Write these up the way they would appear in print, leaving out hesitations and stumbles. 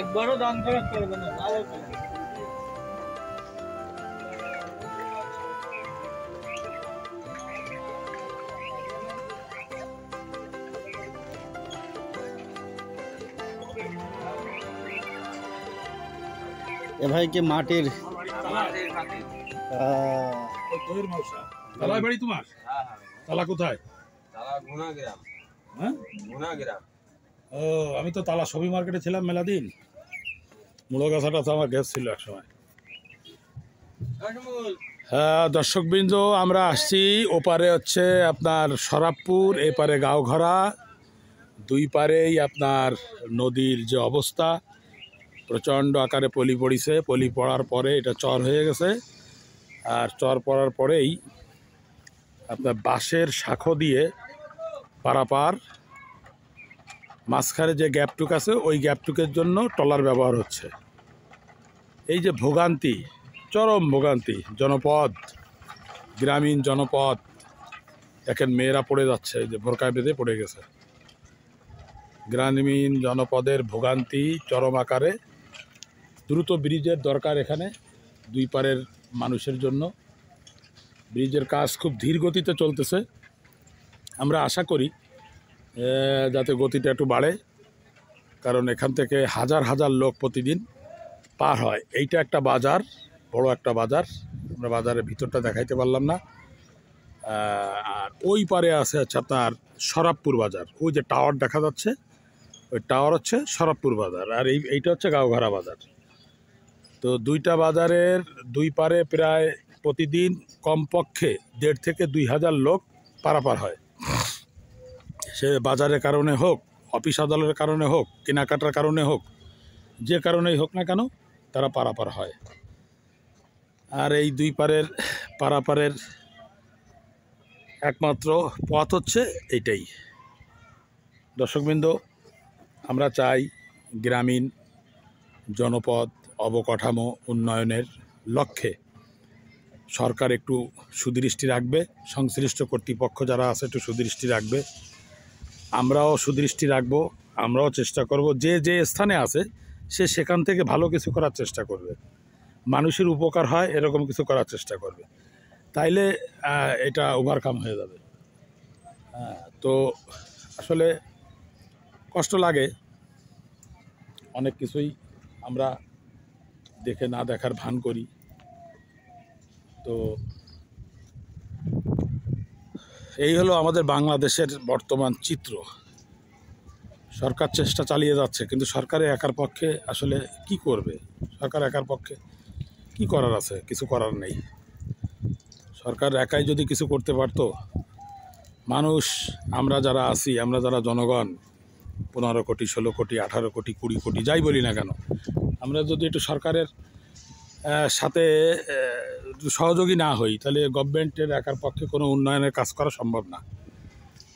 একবারও দান খরচ করবে না। এ ভাই কি মাটির তালায় বাড়ি তোমার? তালা কোথায়? হ্যাঁ, ও আমি তো তালা সবই মার্কেটে ছিলাম মেলা দিন। মুড়োগাছাটা তো আমার গ্যাস ছিল এক সময়। হ্যাঁ দর্শকবৃন্দ, আমরা আসছি ওপারে হচ্ছে আপনার শরাবপুর, এপারে গাঁওঘরা, দুই পারেই আপনার নদীর যে অবস্থা, প্রচণ্ড আকারে পলি পড়িছে। পলি পড়ার পরে এটা চর হয়ে গেছে, আর চর পড়ার পরেই আপনার বাঁশের শাখো দিয়ে পারাপার, মাঝখানে যে গ্যাপটুক আছে ওই গ্যাপটুকের জন্য ট্রলার ব্যবহার হচ্ছে। এই যে ভোগান্তি, চরম ভোগান্তি, জনপদ, গ্রামীণ জনপদ, দেখেন মেয়েরা পড়ে যাচ্ছে, যে ভোরকায় বেঁধে পড়ে গেছে। গ্রামীণ জনপদের ভোগান্তি চরম আকারে। দ্রুত ব্রিজের দরকার এখানে দুই পারের মানুষের জন্য। ব্রিজের কাজ খুব ধীর গতিতে চলতেছে। আমরা আশা করি যাতে গতিটা একটু বাড়ে, কারণ এখান থেকে হাজার হাজার লোক প্রতিদিন পার হয়। এইটা একটা বাজার, বড় একটা বাজার। আমরা বাজারের ভিতরটা দেখাইতে পারলাম না। আর ওই পারে আছে হচ্ছে আপনার শরাবপুর বাজার। ওই যে টাওয়ার দেখা যাচ্ছে, ওই টাওয়ার হচ্ছে শরাবপুর বাজার, আর এইটা হচ্ছে গাঁওঘরা বাজার। তো দুইটা বাজারের দুই পারে প্রায় প্রতিদিন কমপক্ষে 1,500 থেকে 2,000 লোক পারাপার হয়। সে বাজারের কারণে হোক, অফিস আদালতের কারণে হোক, কেনাকাটার কারণে হোক, যে কারণেই হোক না কেন তারা পারাপার হয়। আর এই দুই পারের পারাপারের একমাত্র পথ হচ্ছে এইটাই। দর্শকবৃন্দ, আমরা চাই গ্রামীণ জনপদ অবকাঠামো উন্নয়নের লক্ষ্যে সরকার একটু সুদৃষ্টি রাখবে, সংশ্লিষ্ট কর্তৃপক্ষ যারা আছে একটু সুদৃষ্টি রাখবে, আমরাও সুদৃষ্টি রাখব। আমরাও চেষ্টা করব, যে যে স্থানে আছে সে সেখান থেকে ভালো কিছু করার চেষ্টা করবে, মানুষের উপকার হয় এরকম কিছু করার চেষ্টা করবে, তাইলে এটা ওভারকাম হয়ে যাবে। তো আসলে কষ্ট লাগে, অনেক কিছুই আমরা দেখে না দেখার ভান করি। তো এই হলো আমাদের বাংলাদেশের বর্তমান চিত্র। সরকার চেষ্টা চালিয়ে যাচ্ছে, কিন্তু সরকারের একার পক্ষে আসলে কি করবে? সরকার একার পক্ষে কি করার আছে? কিছু করার নেই। সরকার একাই যদি কিছু করতে পারতো, মানুষ, আমরা যারা আছি, আমরা যারা জনগণ, 15 কোটি, 16 কোটি, 18 কোটি, 20 কোটি, যাই বলি না কেন, আমরা যদি একটু সরকারের সাথে সহযোগী না হই, তাহলে গভর্নমেন্টের একার পক্ষে কোনো উন্নয়নের কাজ করা সম্ভব না।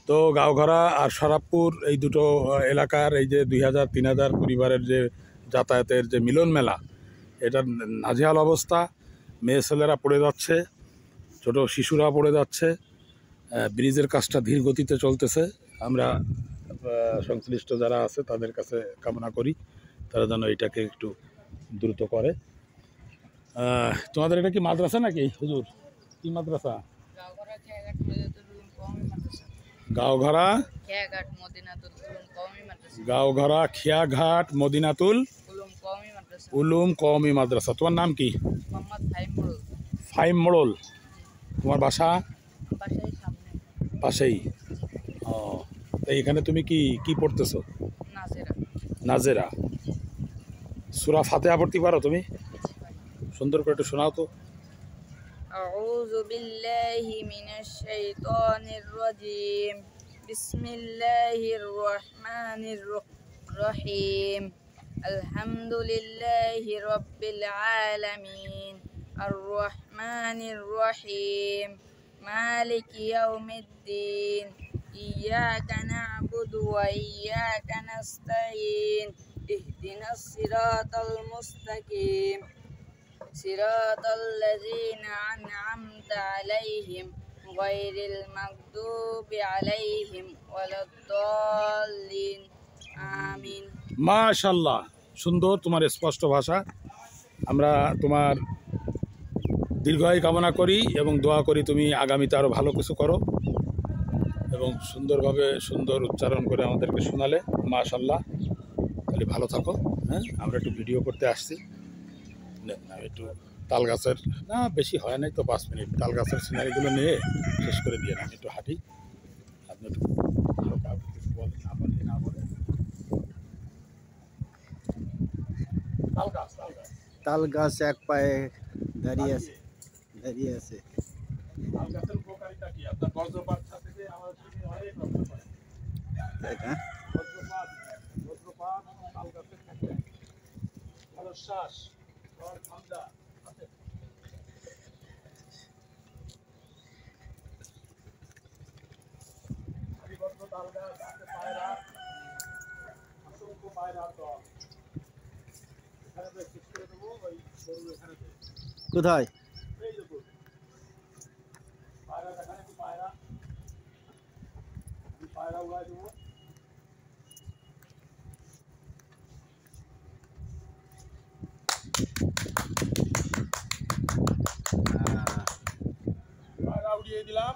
তো গাঁওঘরা আর শরাবপুর এই দুটো এলাকার এই যে 2,000-3,000 পরিবারের যে যাতায়াতের যে মিলন মেলা, এটা নাজেহাল অবস্থা। মেয়ে ছেলেরা পড়ে যাচ্ছে, ছোট শিশুরা পড়ে যাচ্ছে। ব্রিজের কাজটা ধীর গতিতে চলতেছে। আমরা সংশ্লিষ্ট যারা আছে তাদের কাছে কামনা করি তারা যেন এটাকে একটু দ্রুত করে। তোমাদের এটা কি মাদ্রাসা নাকি হুজুর? কি মাদ্রাসা? গাঁওঘরা খেয়াঘাট মদিনাতুল উলুম কওমি মাদ্রাসা। তোমার নাম কি? ফাইম মোড়ল। তোমার বাসা পাশেই? ও, এইখানে তুমি কি কি পড়তেছো? নাজেরা। সূরা ফাতিহা পড়তে পারো তুমি? সুন্দর করে একটু শোনাও তো। আউযু বিল্লাহি মিনাশ শাইতানির রাজিম। বিসমিল্লাহির রহমানির রহিম। আলহামদুলিল্লাহি রাব্বিল আলামিন আর রহমানির রহিম মালিকি ইয়াউমিদ্দিন ইয়াকা না'বুদু ওয়া ইয়াকা নাস্তাঈন ইহদিনাস সিরাতাল মুস্তাকিম সিরাতাল লাযীনা আন'আমতা আলাইহিম গায়রিল মাগদুবি আলাইহিম ওয়ালাদ-দাল্লিন আমিন। মাশাআল্লাহ, সুন্দর তোমার স্পষ্ট ভাষা। আমরা তোমার দীর্ঘায়ু কামনা করি এবং দোয়া করি তুমি আগামীতে আরও ভালো কিছু করো এবং সুন্দরভাবে সুন্দর উচ্চারণ করে আমাদেরকে শোনালে। মাশাআল্লাহ, তাহলে ভালো থাকো। হ্যাঁ, আমরা একটু ভিডিও করতে আসছি। আমি একটু তাল গাছের, না বেশি হয় নাই তো 5 মিনিট, তাল গাছের সিনারিগুলো নিয়ে শেষ করে দিয়ে আমি একটু হাঁটি। আপনি একটু কিছু বলেন, না বলেন, না বলেন। তাল গাছ এক পায়ে দাঁড়িয়ে আছে। তাল গাছের উপকারিতা কি? আপনার বজ্রপাত থেকে আমাদের অনেক রক্ষা করে। হ্যাঁ, বজ্রপাত তাল গাছের থেকে ভালো শ্বাস, ঠান্ডা আছে। তাল গাছ আছে, পায়রা, অসংখ্য পায়রার দল। এখানে শেষ করে দেবো, ওই গরু এখানে কোথায়? এই যে গরু পায়রা, দেখানে একটু পায়রা, পায়রা উড়াই দেবো। পায়রা উড়িয়ে দিলাম।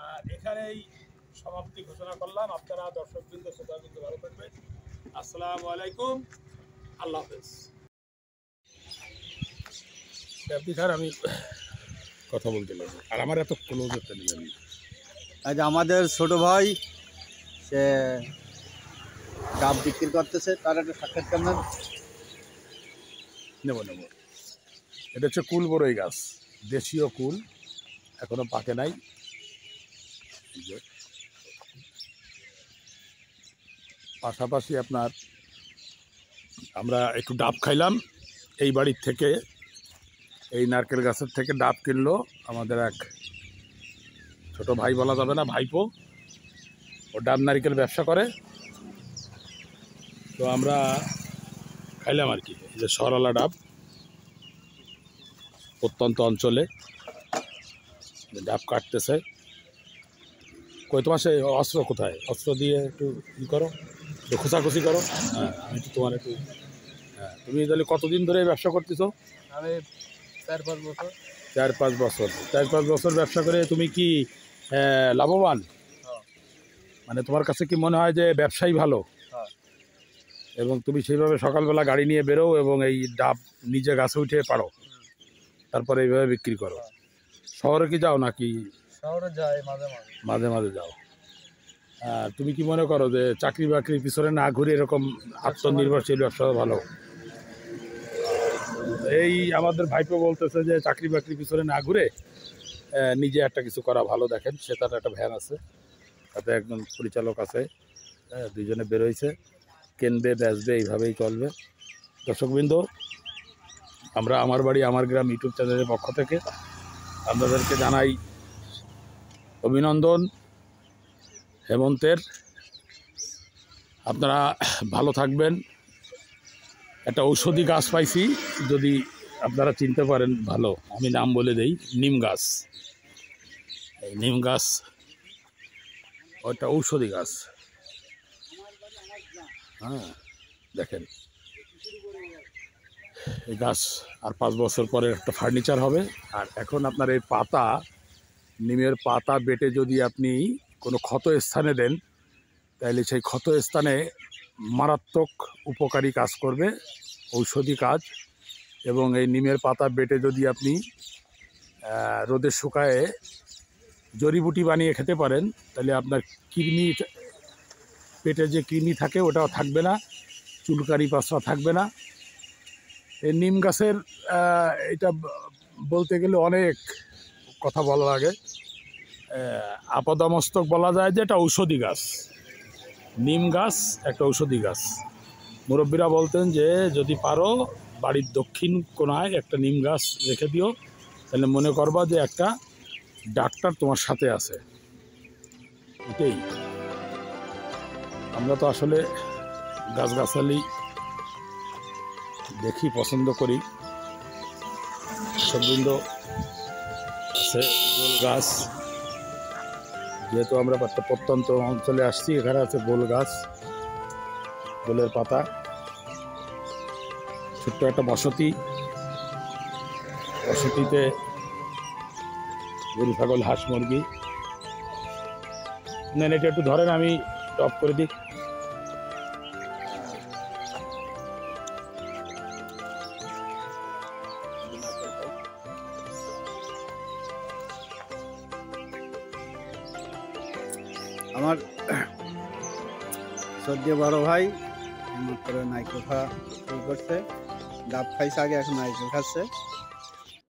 আর এখানেই সমাপ্তি ঘোষণা করলাম। আপনারা দর্শকবৃন্দ, শ্রোতাবৃন্দ ভালো থাকবেন। আসসালামু আলাইকুম, আল্লাহ হাফেজ। স্যার, আমি কথা বলতে লাগবো, আর আমার এত ক্লোজ একটা নেবেন। আজ আমাদের ছোট ভাই সে ডাব বিক্রি করতেছে, তার একটা সাক্ষাৎকার নেব। এটা হচ্ছে কুল বড়ই গাছ, দেশীয় কুল, এখনো পাকে নাই। পাশাপাশি আপনার আমরা একটু ডাব খাইলাম এই বাড়ির থেকে। এই নারকেল গাছের থেকে ডাব কিনলো আমাদের এক ছোট ভাই, বলা যাবে না, ভাইপো। ও ডাব নারকেল ব্যবসা করে, তো আমরা খাইলাম আর কি। এই যে সরলা ডাব, প্রত্যন্ত অঞ্চলে ডাব কাটতেছে। কই তোমার সেই অস্ত্র কোথায়? অস্ত্র দিয়ে একটু ই করো, একটু খোঁচাখুচি করো। হ্যাঁ, আমি একটু তোমার একটু। হ্যাঁ, তুমি তাহলে কতদিন ধরে ব্যবসা করতেছো? আমি 4-5 বছর। 4-5 বছর। 4-5 বছর ব্যবসা করে তুমি কি লাভবান? মানে তোমার কাছে কি মনে হয় যে ব্যবসাই ভালো? এবং তুমি সেইভাবে সকালবেলা গাড়ি নিয়ে বেরো এবং এই ডাব নিজে গাছে উঠে পারো, তারপরে এইভাবে বিক্রি করো। শহরে কি যাও নাকি? শহরে যাই মাঝে মাঝে যাও। তুমি কি মনে করো যে চাকরি বাকরির পিছনে না ঘুরে এরকম আত্মনির্ভরশীল ব্যবসা ভালো? এই আমাদের ভাইপো বলতেছে যে চাকরি বাকরির পিছনে না ঘুরে নিজে একটা কিছু করা ভালো। দেখেন, সে তার একটা ভ্যান আছে, তাতে একজন পরিচালক আছে, দুইজনে বেরোইছে, কেনবে বেচবে, এইভাবেই চলবে। দর্শকবৃন্দ, আমরা আমার বাড়ি আমার গ্রাম ইউটিউব চ্যানেলের পক্ষ থেকে আপনাদেরকে জানাই অভিনন্দন হেমন্তের। আপনারা ভালো থাকবেন। একটা ঔষধি গাছ পাইছি, যদি আপনারা চিনতে পারেন ভালো, আমি নাম বলে দেই, নিম গাছ। এই নিম গাছ ওটা ঔষধি গাছ। হ্যাঁ, দেখেন এই গাছ আর 5 বছর পরে একটা ফার্নিচার হবে। আর এখন আপনার এই পাতা, নিমের পাতা বেটে যদি আপনি কোনো ক্ষত স্থানে দেন, তাহলে সেই ক্ষত স্থানে মারাত্মক উপকারী কাজ করবে, ঔষধি কাজ। এবং এই নিমের পাতা বেটে যদি আপনি রোদে শুকায়ে জড়িবুটি বানিয়ে খেতে পারেন, তাহলে আপনার কৃমি, পেটে যে কৃমি থাকে ওটাও থাকবে না, চুলকানি পাঁচড়া থাকবে না। এই নিম গাছের এটা বলতে গেলে অনেক কথা বলা লাগে। আপাদমস্তক বলা যায় যে এটা ঔষধি গাছ। নিম গাছ একটা ঔষধি গাছ। মুরব্বীরা বলতেন যে যদি পারো বাড়ির দক্ষিণ কোণায় একটা নিম গাছ রেখে দিও, তাহলে মনে করবা যে একটা ডাক্তার তোমার সাথে আছে। এটাই আমরা তো আসলে গাছগাছালি দেখি, পছন্দ করি। সবদিন আছে গোল গাছ, যেহেতু আমরা একটা প্রত্যন্ত অঞ্চলে আসছি, এখানে আছে গোল গাছ, গোলের পাতা, ছোট্ট একটা বসতিতে গরু ছাগল হাঁস মুরগি। নেন এটা একটু ধরেন, আমি টপ করে দিই। আমার সদ্য বড় ভাই মাত্র নাইকো খাওয়া শুরু করছে। ডাব খাইছে আগে, এখন নাইকো খাচ্ছে।